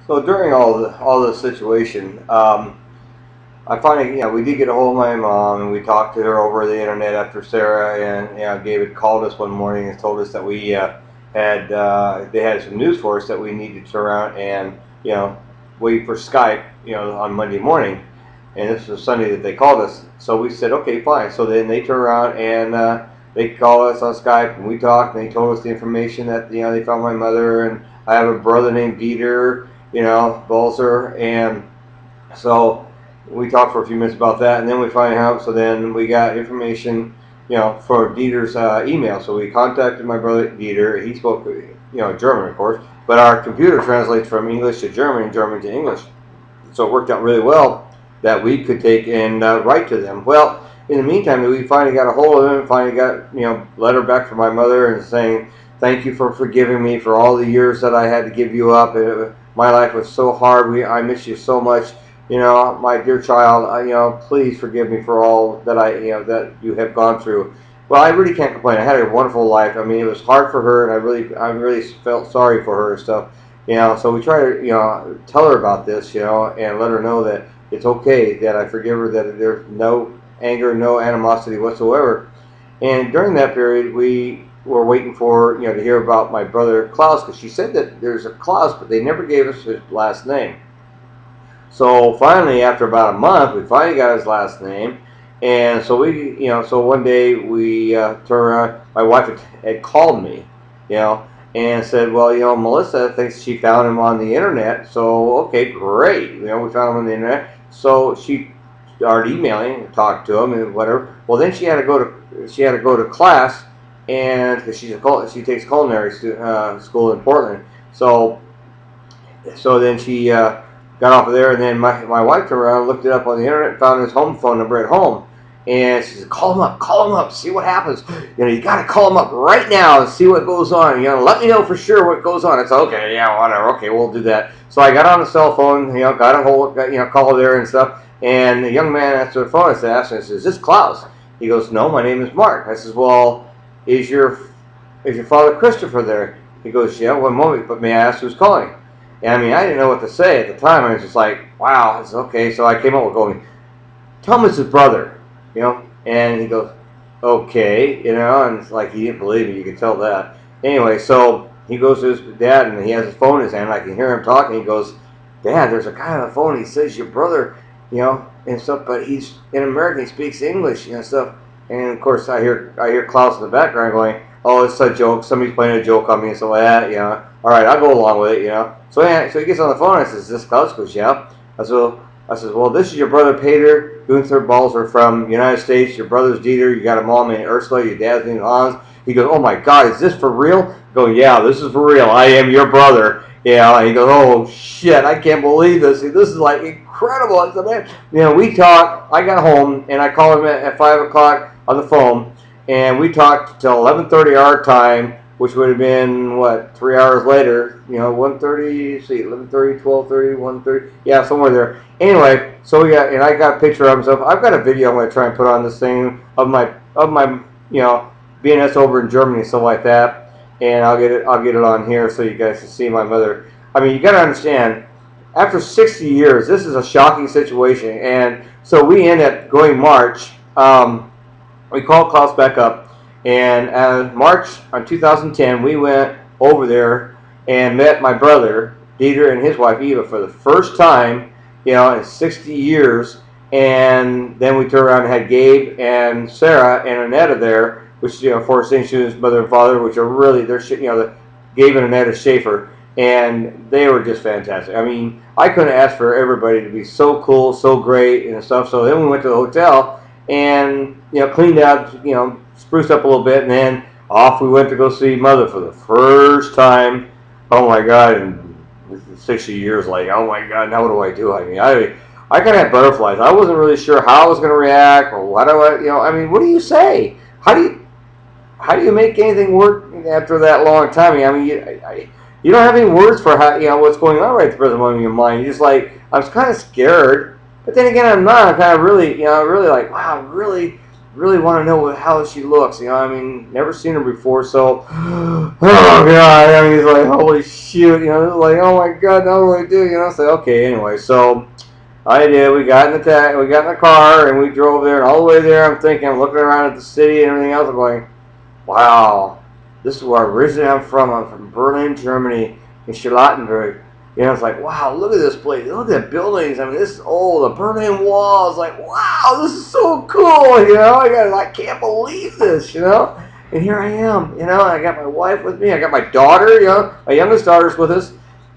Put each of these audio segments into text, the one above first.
So during all the situation, I finally, we did get a hold of my mom, and we talked to her over the internet after Sarah and David called us one morning and told us that we had they had some news for us that we needed to turn around and wait for Skype, on Monday morning, and this was Sunday that they called us. So we said, okay, fine. So then they turned around and they called us on Skype, and we talked, and they told us the information that they found my mother, and I have a brother named Dieter, Balzer, and so we talked for a few minutes about that, and then we find out. So then we got information, for Dieter's email. So we contacted my brother Dieter. He spoke, German, of course, but our computer translates from English to German and German to English. So it worked out really well that we could take and write to them. Well, in the meantime, we finally got a hold of him. Finally got letter back from my mother and saying, "Thank you for forgiving me for all the years that I had to give you up. My life was so hard. I miss you so much. My dear child. Please forgive me for all that that you have gone through." Well, I really can't complain. I had a wonderful life. I mean, it was hard for her, and I really felt sorry for her and stuff. So we try to, tell her about this, and let her know that it's okay, that I forgive her, that there's no anger, no animosity whatsoever. And during that period, we were waiting for, to hear about my brother Klaus, because she said that there's a Klaus, but they never gave us his last name. So finally, after about a month, we finally got his last name. And so so one day we turned around, my wife had called me, and said, well, Melissa thinks she found him on the internet. So, okay, great. We found him on the internet. So she started emailing and talked to him and whatever. Well, then she had to go to class, and because she takes culinary school in Portland. So then she got off of there, and then my wife turned around, looked it up on the internet, and found his home phone number at home. And she said, call him up, see what happens. You got to call him up right now and see what goes on. Let me know for sure what goes on. It's okay, yeah, whatever. Okay, we'll do that. So I got on the cell phone, got a hold, call there and stuff. And the young man answered the phone. I asked him, I said, is this Klaus? He goes, no, my name is Mark. I says, well, is your father Christopher there? He goes, yeah, one moment, but may I ask who's calling? And I mean, I didn't know what to say at the time. I was just like, wow, it's okay. So I came up with going, tell him it's his brother, and he goes, okay, and it's like he didn't believe me. You could tell that. Anyway, so he goes to his dad, and he has his phone in his hand. I can hear him talking. He goes, Dad, there's a guy on the phone. He says your brother, and stuff, but he's in America. He speaks English, and stuff. And of course, I hear Klaus in the background going, oh, it's a joke. Somebody's playing a joke on me and stuff like that, All right, I'll go along with it, So he gets on the phone and says, this Klaus? Goes, yeah. I said, well, this is your brother Peter Gunther Balzer from the United States. Your brother's Dieter. You got a mom named Ursula. Your dad's named Hans. He goes, oh my God, is this for real? I go, yeah, this is for real. I am your brother. And he goes, oh shit, I can't believe this. This is like incredible. I said, man, we talked. I got home and I called him at 5 o'clock on the phone, and we talked till 11:30 our time, which would have been, what, 3 hours later, 1:30, see, 11:30, 12:30, 1:30, yeah, somewhere there. Anyway, so and I got a picture of himself. I've got a video I'm going to try and put on this thing of my BNS over in Germany and stuff like that, and I'll get it on here so you guys can see my mother. I mean, you got to understand, after 60 years, this is a shocking situation, and so we end up going March. We called Klaus back up. And March on 2010, we went over there and met my brother, Dieter, and his wife, Eva, for the first time, in 60 years. And then we turned around and had Gabe and Sarah and Annetta there, which, for St. Student's mother and father, which are really, Gabe and Annetta Schaefer. And they were just fantastic. I mean, I couldn't ask for everybody to be so cool, so great, and stuff. So then we went to the hotel and, cleaned out, spruced up a little bit, and then off we went to go see Mother for the first time. Oh my God, and 60 years later, oh my God, now what do I do? I mean, I kind of had butterflies. I wasn't really sure how I was going to react, or what do I, I mean, what do you say? How do you make anything work after that long time? I mean, you don't have any words for how, what's going on right at the present moment in your mind. You're just like, I was kind of scared, but then again, I'm not. I'm kind of really, really like, wow, really. really want to know how she looks. You know, I mean, never seen her before, so oh god, I mean, he's like, holy shoot, you know, like, oh my god, now what do I do? You know, so okay, anyway, so I did. We got in the car, and we drove there, and all the way there, I'm looking around at the city and everything else. I'm going, wow, this is where originally I'm from. I'm from Berlin, Germany, in Charlottenburg. You know, it's like, wow, look at this place. Look at the buildings. I mean, this is old. The Berlin Wall. It's like, wow, this is so cool. You know, I can't believe this. You know, and here I am. You know, I got my wife with me. I got my daughter. You know, my youngest daughter's with us.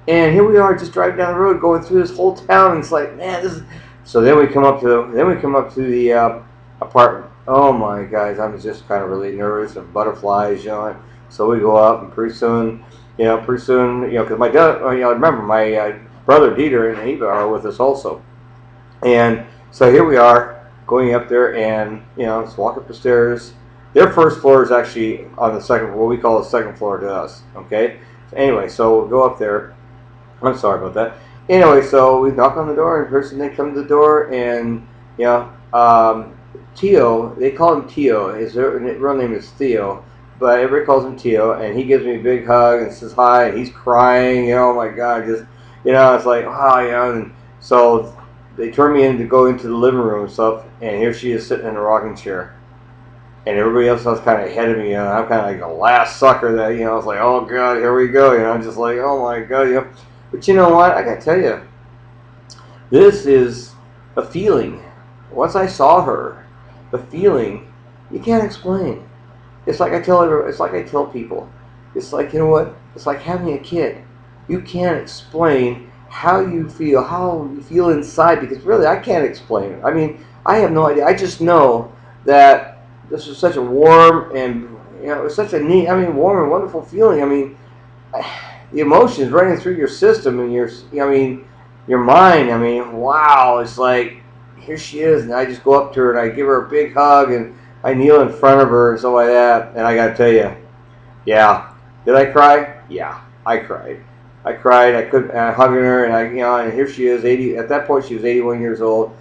And here we are, just driving down the road, going through this whole town. And it's like, man, this is. So then we come up to the apartment. Oh my guys, I'm just kind of really nervous and butterflies, you know. So we go up, and pretty soon, you know, because my dad, you know, remember my brother Dieter and Eva are with us also. And so here we are, going up there, and you know, let's walk up the stairs. Their first floor is actually on the second, what we call the second floor to us. Okay. So anyway, so we'll go up there. I'm sorry about that. Anyway, so we knock on the door, and person they come to the door, and you know, Tio, they call him Tio. His real name is Theo, but everybody calls him Tio, and he gives me a big hug and says hi, and he's crying. You know, oh my God, just, you know, it's like, wow, you know. And so they turn me in to go into the living room and stuff, and here she is sitting in a rocking chair, and everybody else was kind of ahead of me. You know, I'm kind of like the last sucker that, you know, I was like, oh God, here we go. You know, I'm just like, oh my God, you know. But you know what? I gotta tell you, this is a feeling. Once I saw her, the feeling you can't explain. It's like I tell people. It's like, you know what? It's like having a kid. You can't explain how you feel inside, because really I can't explain it. I mean, I have no idea. I just know that this is such a warm and, you know, it's such a neat, I mean, warm and wonderful feeling. I mean, the emotions running through your system and I mean, your mind. I mean, wow, it's like, here she is, and I just go up to her and I give her a big hug, and I kneel in front of her and stuff like that. And I gotta tell you, yeah, did I cry? Yeah, I cried. I cried. I couldn't. Hugging her, and and here she is, 80. At that point, she was 81 years old,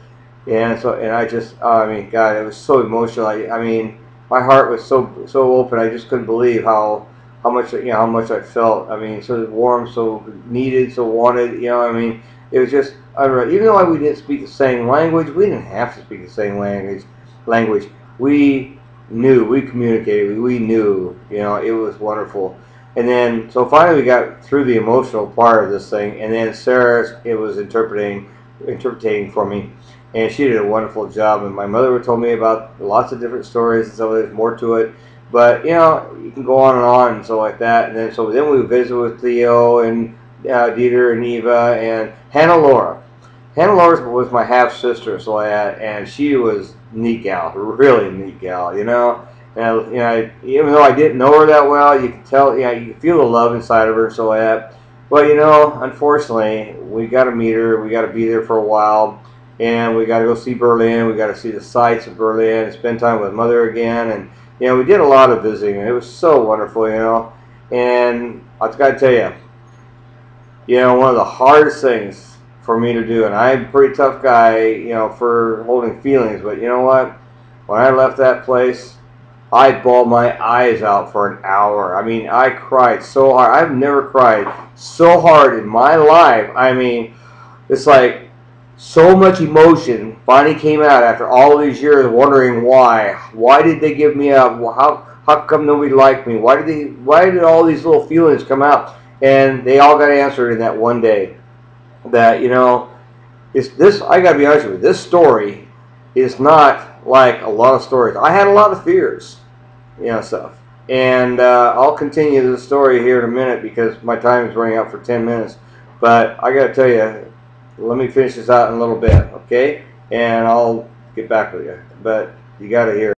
and I just, I mean, God, it was so emotional. I mean, my heart was so open. I just couldn't believe how much I felt. I mean, so warm, so needed, so wanted. You know, I mean, it was just unreal. Even though we didn't speak the same language, we didn't have to speak the same language. We knew, we communicated, we knew. You know, it was wonderful. And then, so finally, we got through the emotional part of this thing, and then Sarah, it was interpreting for me, and she did a wonderful job. And my mother told me about lots of different stories, and so there's more to it. But you know, you can go on and so like that. And then we visited with Theo and Dieter and Eva and Hannah Laura. Hannah Laura was my half sister, so and she was neat gal, really neat gal, you know. And you know, even though I didn't know her that well, you could tell, you could feel the love inside of her, so like that. But you know, unfortunately, we got to meet her. We got to be there for a while, and we got to go see Berlin. We got to see the sights of Berlin and spend time with Mother again. And you know, we did a lot of visiting, and it was so wonderful, you know. And I got to tell you, you know, one of the hardest things for me to do, and I'm a pretty tough guy, you know, for holding feelings, but you know what? When I left that place, I bawled my eyes out for an hour. I mean, I cried so hard. I've never cried so hard in my life. I mean, it's like so much emotion finally came out after all these years wondering why. Why did they give me up? How come nobody liked me? Why did all these little feelings come out? And they all got answered in that one day. That, you know, I gotta be honest with you, this story is not like a lot of stories. I had a lot of fears, you know, stuff. And I'll continue the story here in a minute because my time is running out for 10 minutes. But I gotta tell you, let me finish this out in a little bit, okay? And I'll get back with you. But you gotta hear it.